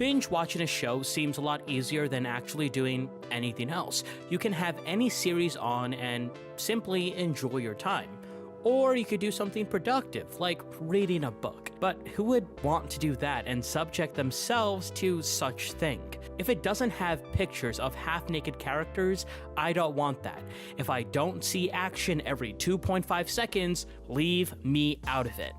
Binge watching a show seems a lot easier than actually doing anything else. You can have any series on and simply enjoy your time. Or you could do something productive, like reading a book. But who would want to do that and subject themselves to such thing? If it doesn't have pictures of half-naked characters, I don't want that. If I don't see action every 2.5 seconds, leave me out of it.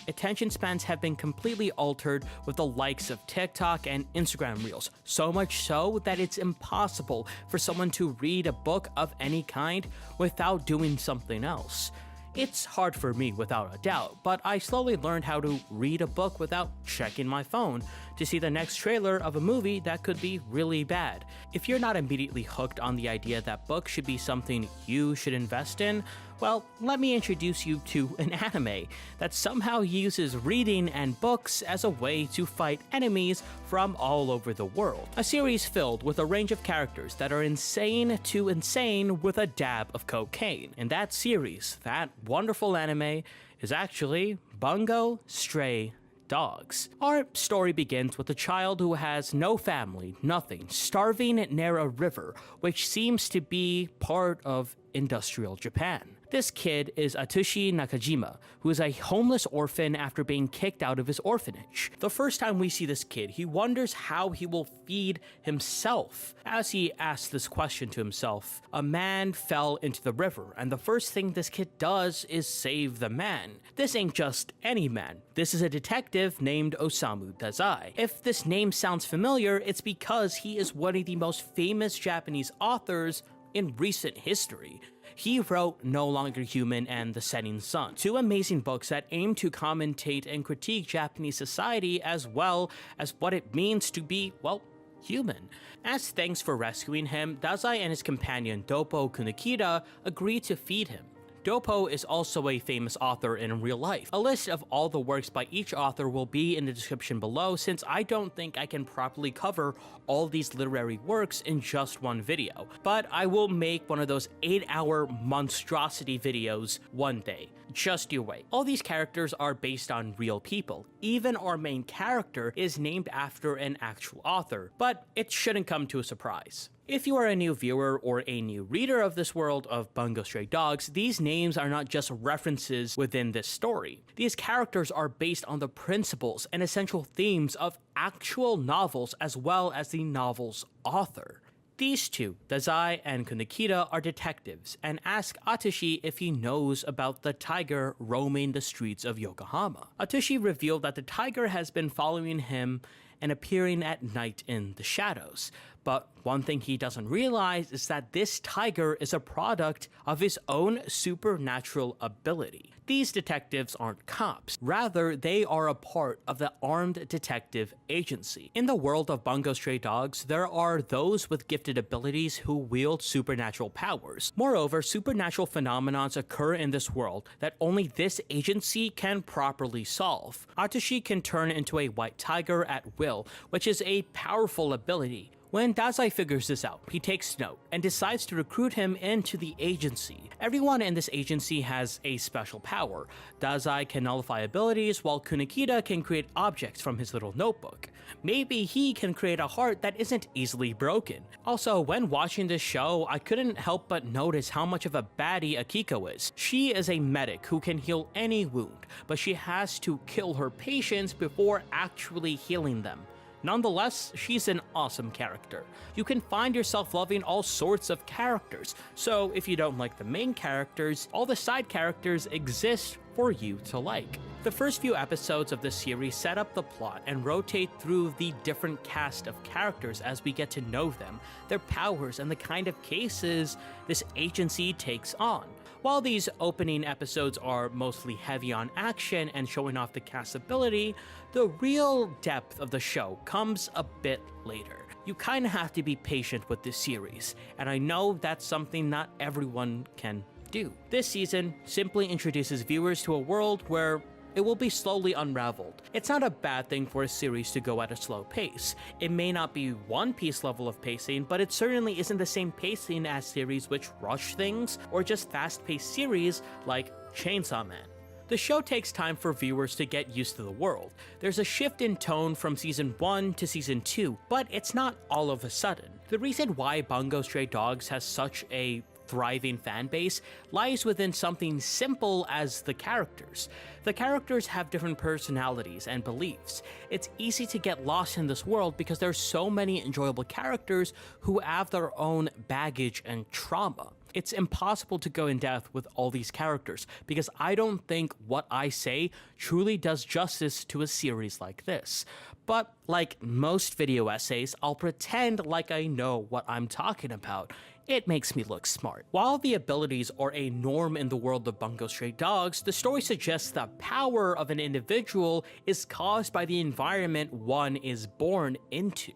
Attention spans have been completely altered with the likes of TikTok and Instagram Reels, so much so that it's impossible for someone to read a book of any kind without doing something else. It's hard for me without a doubt, but I slowly learned how to read a book without checking my phone to see the next trailer of a movie that could be really bad. If you're not immediately hooked on the idea that books should be something you should invest in, well, let me introduce you to an anime that somehow uses reading and books as a way to fight enemies from all over the world. A series filled with a range of characters that are insane to insane with a dab of cocaine. And that series, that wonderful anime, is actually Bungo Stray Dogs. Our story begins with a child who has no family, nothing, starving near a river, which seems to be part of industrial Japan. This kid is Atsushi Nakajima, who is a homeless orphan after being kicked out of his orphanage. The first time we see this kid, he wonders how he will feed himself. As he asks this question to himself, a man fell into the river, and the first thing this kid does is save the man. This ain't just any man. This is a detective named Osamu Dazai. If this name sounds familiar, it's because he is one of the most famous Japanese authors in recent history. He wrote No Longer Human and The Setting Sun, two amazing books that aim to commentate and critique Japanese society as well as what it means to be, well, human. As thanks for rescuing him, Dazai and his companion Doppo Kunekida agree to feed him. Doppo is also a famous author in real life. A list of all the works by each author will be in the description below, since I don't think I can properly cover all these literary works in just one video. But I will make one of those 8-hour monstrosity videos one day. Just you wait. All these characters are based on real people. Even our main character is named after an actual author, but it shouldn't come to a surprise. If you are a new viewer or a new reader of this world of Bungo Stray Dogs, these names are not just references within this story. These characters are based on the principles and essential themes of actual novels as well as the novel's author. These two, Dazai and Kunekida, are detectives and ask Atsushi if he knows about the tiger roaming the streets of Yokohama. Atsushi revealed that the tiger has been following him and appearing at night in the shadows. But one thing he doesn't realize is that this tiger is a product of his own supernatural ability. These detectives aren't cops. Rather, they are a part of the armed detective agency. In the world of Bungo Stray Dogs, there are those with gifted abilities who wield supernatural powers. Moreover, supernatural phenomena occur in this world that only this agency can properly solve. Atsushi can turn into a white tiger at will, which is a powerful ability. When Dazai figures this out, he takes note and decides to recruit him into the agency. Everyone in this agency has a special power. Dazai can nullify abilities, while Kunekida can create objects from his little notebook. Maybe he can create a heart that isn't easily broken. Also, when watching this show, I couldn't help but notice how much of a baddie Akiko is. She is a medic who can heal any wound, but she has to kill her patients before actually healing them. Nonetheless, she's an awesome character. You can find yourself loving all sorts of characters, so if you don't like the main characters, all the side characters exist for you to like. The first few episodes of this series set up the plot and rotate through the different cast of characters as we get to know them, their powers, and the kind of cases this agency takes on. While these opening episodes are mostly heavy on action and showing off the cast's ability, the real depth of the show comes a bit later. You kinda have to be patient with this series, and I know that's something not everyone can do. This season simply introduces viewers to a world where it will be slowly unraveled. It's not a bad thing for a series to go at a slow pace. It may not be One Piece level of pacing, but it certainly isn't the same pacing as series which rush things, or just fast-paced series like Chainsaw Man. The show takes time for viewers to get used to the world. There's a shift in tone from season 1 to season 2, but it's not all of a sudden. The reason why Bungo Stray Dogs has such a thriving fan base lies within something simple as the characters. The characters have different personalities and beliefs. It's easy to get lost in this world because there's so many enjoyable characters who have their own baggage and trauma. It's impossible to go in depth with all these characters because I don't think what I say truly does justice to a series like this. But like most video essays, I'll pretend like I know what I'm talking about. It makes me look smart. While the abilities are a norm in the world of Bungo Stray Dogs, the story suggests the power of an individual is caused by the environment one is born into.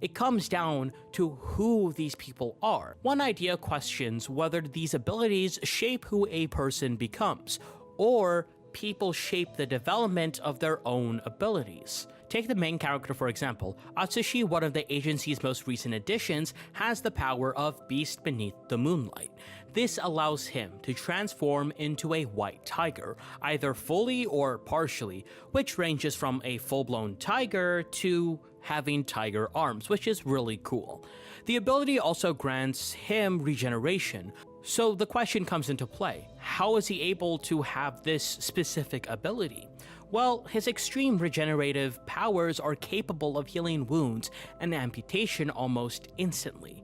It comes down to who these people are. One idea questions whether these abilities shape who a person becomes, or people shape the development of their own abilities. Take the main character for example. Atsushi, one of the agency's most recent additions, has the power of Beast Beneath the Moonlight. This allows him to transform into a white tiger, either fully or partially, which ranges from a full-blown tiger to having tiger arms, which is really cool. The ability also grants him regeneration, so the question comes into play. How is he able to have this specific ability? Well, his extreme regenerative powers are capable of healing wounds and amputation almost instantly.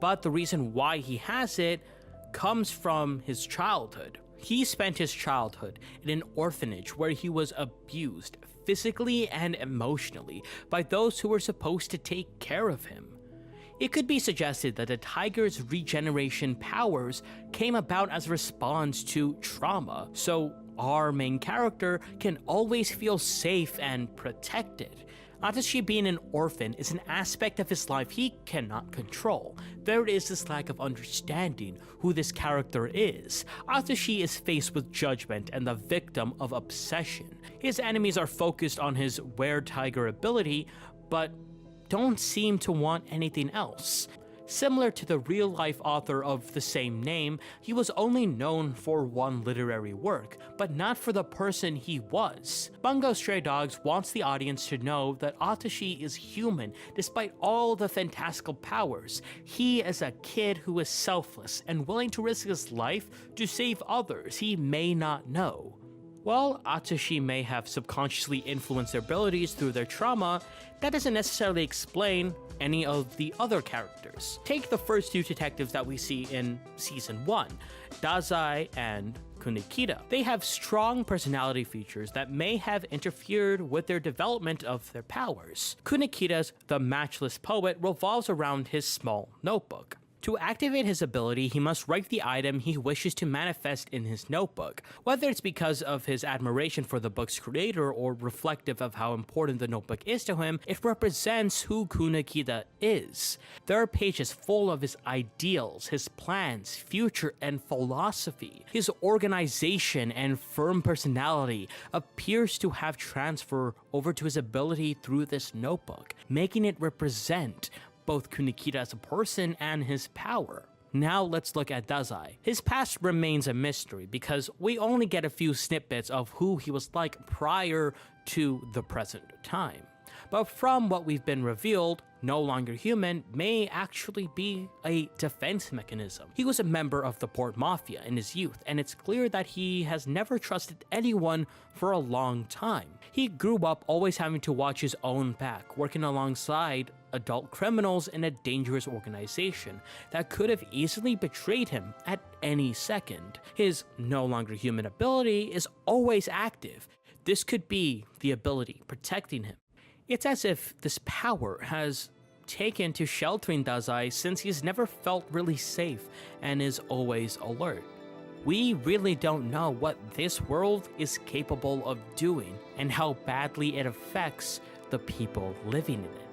But the reason why he has it comes from his childhood. He spent his childhood in an orphanage where he was abused physically and emotionally by those who were supposed to take care of him. It could be suggested that the tiger's regeneration powers came about as a response to trauma, so our main character can always feel safe and protected. Atsushi being an orphan is an aspect of his life he cannot control. There is this lack of understanding who this character is. Atsushi is faced with judgment and the victim of obsession. His enemies are focused on his were-tiger ability, but don't seem to want anything else. Similar to the real-life author of the same name, he was only known for one literary work, but not for the person he was. Bungo Stray Dogs wants the audience to know that Atsushi is human despite all the fantastical powers. He is a kid who is selfless and willing to risk his life to save others he may not know. While Atsushi may have subconsciously influenced their abilities through their trauma, that doesn't necessarily explain any of the other characters. Take the first two detectives that we see in Season 1, Dazai and Kunikita. They have strong personality features that may have interfered with their development of their powers. Kunikita's The Matchless Poet revolves around his small notebook. To activate his ability, he must write the item he wishes to manifest in his notebook. Whether it's because of his admiration for the book's creator or reflective of how important the notebook is to him, it represents who Kunikita is. There are pages full of his ideals, his plans, future, and philosophy. His organization and firm personality appears to have transferred over to his ability through this notebook, making it represent both Kunikita as a person and his power. Now let's look at Dazai. His past remains a mystery because we only get a few snippets of who he was like prior to the present time. But from what we've been revealed, no longer human may actually be a defense mechanism. He was a member of the Port Mafia in his youth, and it's clear that he has never trusted anyone for a long time. He grew up always having to watch his own back, working alongside adult criminals in a dangerous organization that could have easily betrayed him at any second. His no longer human ability is always active. This could be the ability protecting him. It's as if this power has taken to sheltering Dazai since he's never felt really safe and is always alert. We really don't know what this world is capable of doing and how badly it affects the people living in it.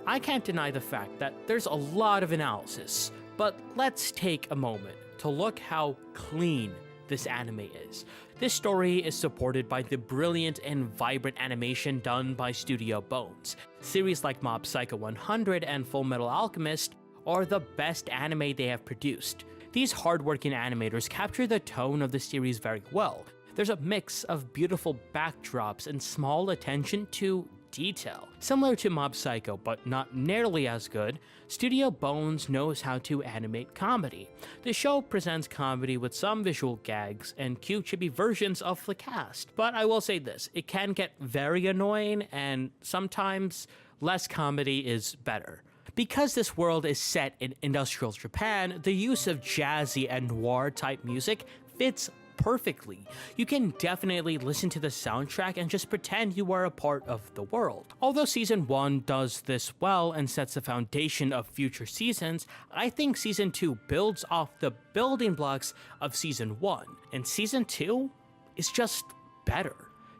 I can't deny the fact that there's a lot of analysis, but let's take a moment to look how clean this anime is. This story is supported by the brilliant and vibrant animation done by Studio Bones. Series like Mob Psycho 100 and Full Metal Alchemist are the best anime they have produced. These hardworking animators capture the tone of the series very well. There's a mix of beautiful backdrops and small attention to detail. Similar to Mob Psycho, but not nearly as good, Studio Bones knows how to animate comedy. The show presents comedy with some visual gags and cute chibi versions of the cast. But I will say this, it can get very annoying, and sometimes less comedy is better. Because this world is set in industrial Japan, the use of jazzy and noir type music fits perfectly. You can definitely listen to the soundtrack and just pretend you are a part of the world. Although season 1 does this well and sets the foundation of future seasons, I think season 2 builds off the building blocks of season 1, and season 2 is just better.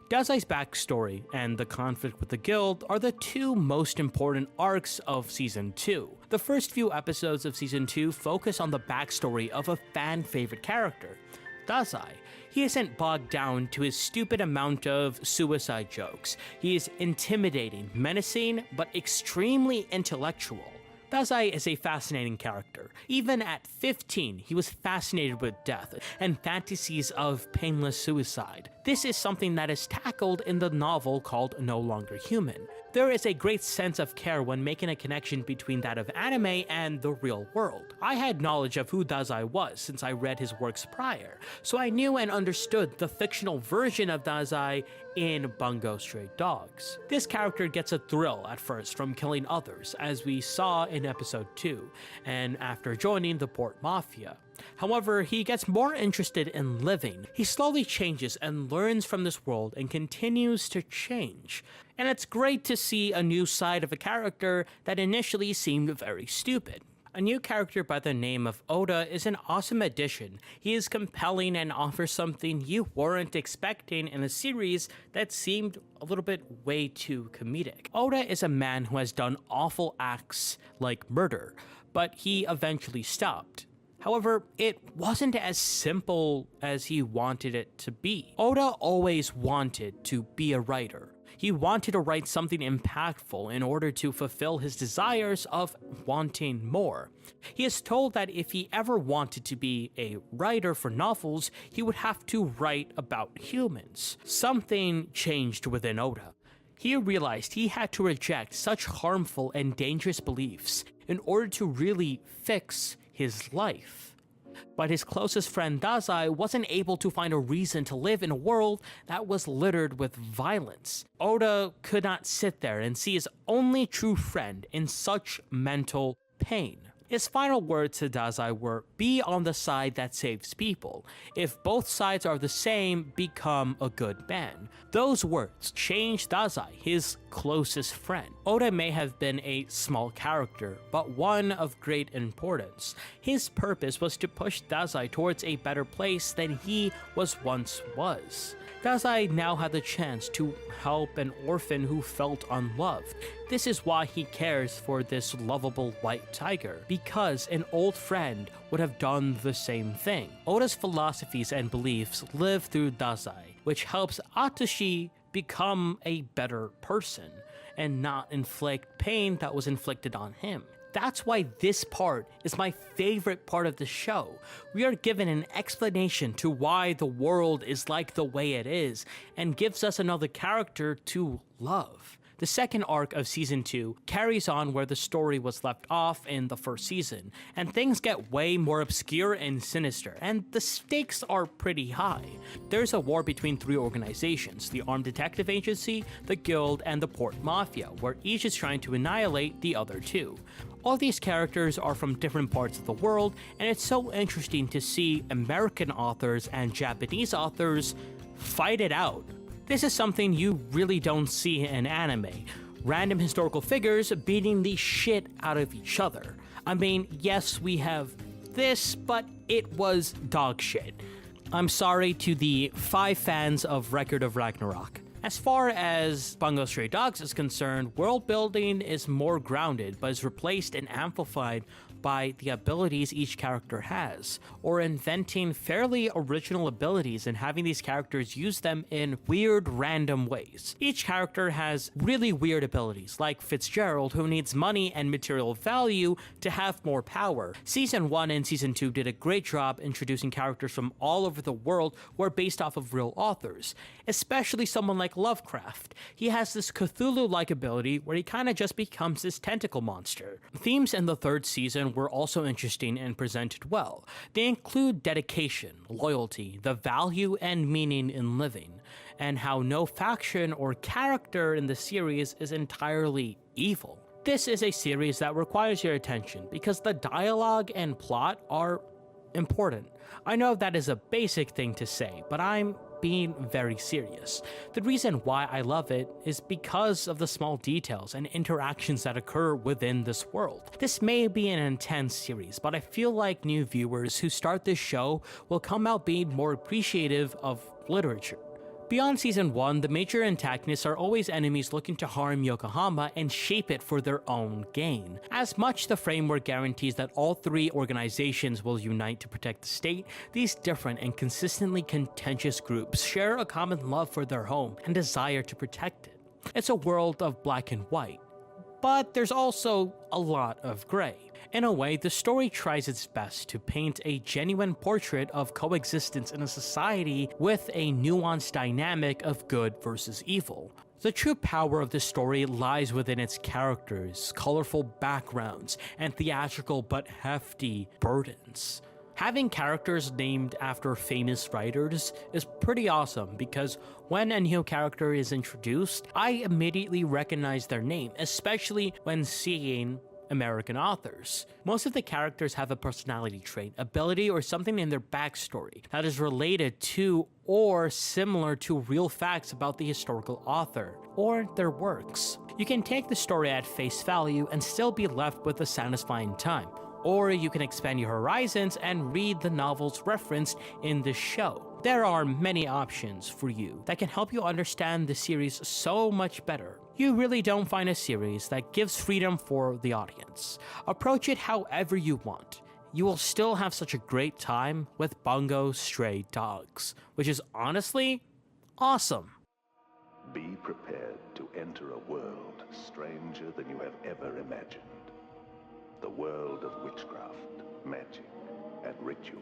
Dazai's backstory and the conflict with the guild are the two most important arcs of season 2. The first few episodes of season 2 focus on the backstory of a fan-favorite character, Dazai. He isn't bogged down to his stupid amount of suicide jokes. He is intimidating, menacing, but extremely intellectual. Dazai is a fascinating character. Even at 15, he was fascinated with death and fantasies of painless suicide. This is something that is tackled in the novel called No Longer Human. There is a great sense of care when making a connection between that of anime and the real world. I had knowledge of who Dazai was since I read his works prior, so I knew and understood the fictional version of Dazai in Bungo Stray Dogs. This character gets a thrill at first from killing others, as we saw in episode 2, and after joining the Port Mafia. However, he gets more interested in living. He slowly changes and learns from this world and continues to change. And it's great to see a new side of a character that initially seemed very stupid. A new character by the name of Oda is an awesome addition. He is compelling and offers something you weren't expecting in a series that seemed a little bit way too comedic. Oda is a man who has done awful acts like murder, but he eventually stopped. However, it wasn't as simple as he wanted it to be. Oda always wanted to be a writer. He wanted to write something impactful in order to fulfill his desires of wanting more. He is told that if he ever wanted to be a writer for novels, he would have to write about humans. Something changed within Oda. He realized he had to reject such harmful and dangerous beliefs in order to really fix his life. But his closest friend Dazai wasn't able to find a reason to live in a world that was littered with violence. Oda could not sit there and see his only true friend in such mental pain. His final words to Dazai were, "Be on the side that saves people. If both sides are the same, become a good man." Those words changed Dazai, his closest friend. Oda may have been a small character, but one of great importance. His purpose was to push Dazai towards a better place than he once was. Dazai now had the chance to help an orphan who felt unloved. This is why he cares for this lovable white tiger, because an old friend would have done the same thing. Oda's philosophies and beliefs live through Dazai, which helps Atsushi become a better person and not inflict pain that was inflicted on him. That's why this part is my favorite part of the show. We are given an explanation to why the world is like the way it is, and gives us another character to love. The second arc of season 2 carries on where the story was left off in the first season, and things get way more obscure and sinister, and the stakes are pretty high. There's a war between three organizations, the Armed Detective Agency, the Guild, and the Port Mafia, where each is trying to annihilate the other two. All these characters are from different parts of the world, and it's so interesting to see American authors and Japanese authors fight it out. This is something you really don't see in anime. Random historical figures beating the shit out of each other. I mean, yes, we have this, but it was dog shit. I'm sorry to the 5 fans of Record of Ragnarok. As far as Bungo Stray Dogs is concerned, world building is more grounded, but is replaced and amplified by the abilities each character has, or inventing fairly original abilities and having these characters use them in weird, random ways. Each character has really weird abilities, like Fitzgerald, who needs money and material value to have more power. Season 1 and Season 2 did a great job introducing characters from all over the world who are based off of real authors, especially someone like Lovecraft. He has this Cthulhu-like ability where he kinda just becomes this tentacle monster. Themes in the third season were also interesting and presented well. They include dedication, loyalty, the value and meaning in living, and how no faction or character in the series is entirely evil. This is a series that requires your attention because the dialogue and plot are important. I know that is a basic thing to say, but I'm being very serious. The reason why I love it is because of the small details and interactions that occur within this world. This may be an intense series, but I feel like new viewers who start this show will come out being more appreciative of literature. Beyond Season 1, the major antagonists are always enemies looking to harm Yokohama and shape it for their own gain. As much the framework guarantees that all three organizations will unite to protect the state, these different and consistently contentious groups share a common love for their home and desire to protect it. It's a world of black and white, but there's also a lot of gray. In a way, the story tries its best to paint a genuine portrait of coexistence in a society with a nuanced dynamic of good versus evil. The true power of this story lies within its characters, colorful backgrounds, and theatrical but hefty burdens. Having characters named after famous writers is pretty awesome because when a new character is introduced, I immediately recognize their name, especially when seeing American authors. Most of the characters have a personality trait, ability, or something in their backstory that is related to or similar to real facts about the historical author or their works. You can take the story at face value and still be left with a satisfying time, or you can expand your horizons and read the novels referenced in the show. There are many options for you that can help you understand the series so much better. You really don't find a series that gives freedom for the audience. Approach it however you want. You will still have such a great time with Bungo Stray Dogs, which is honestly awesome. Be prepared to enter a world stranger than you have ever imagined. The world of witchcraft, magic, and ritual.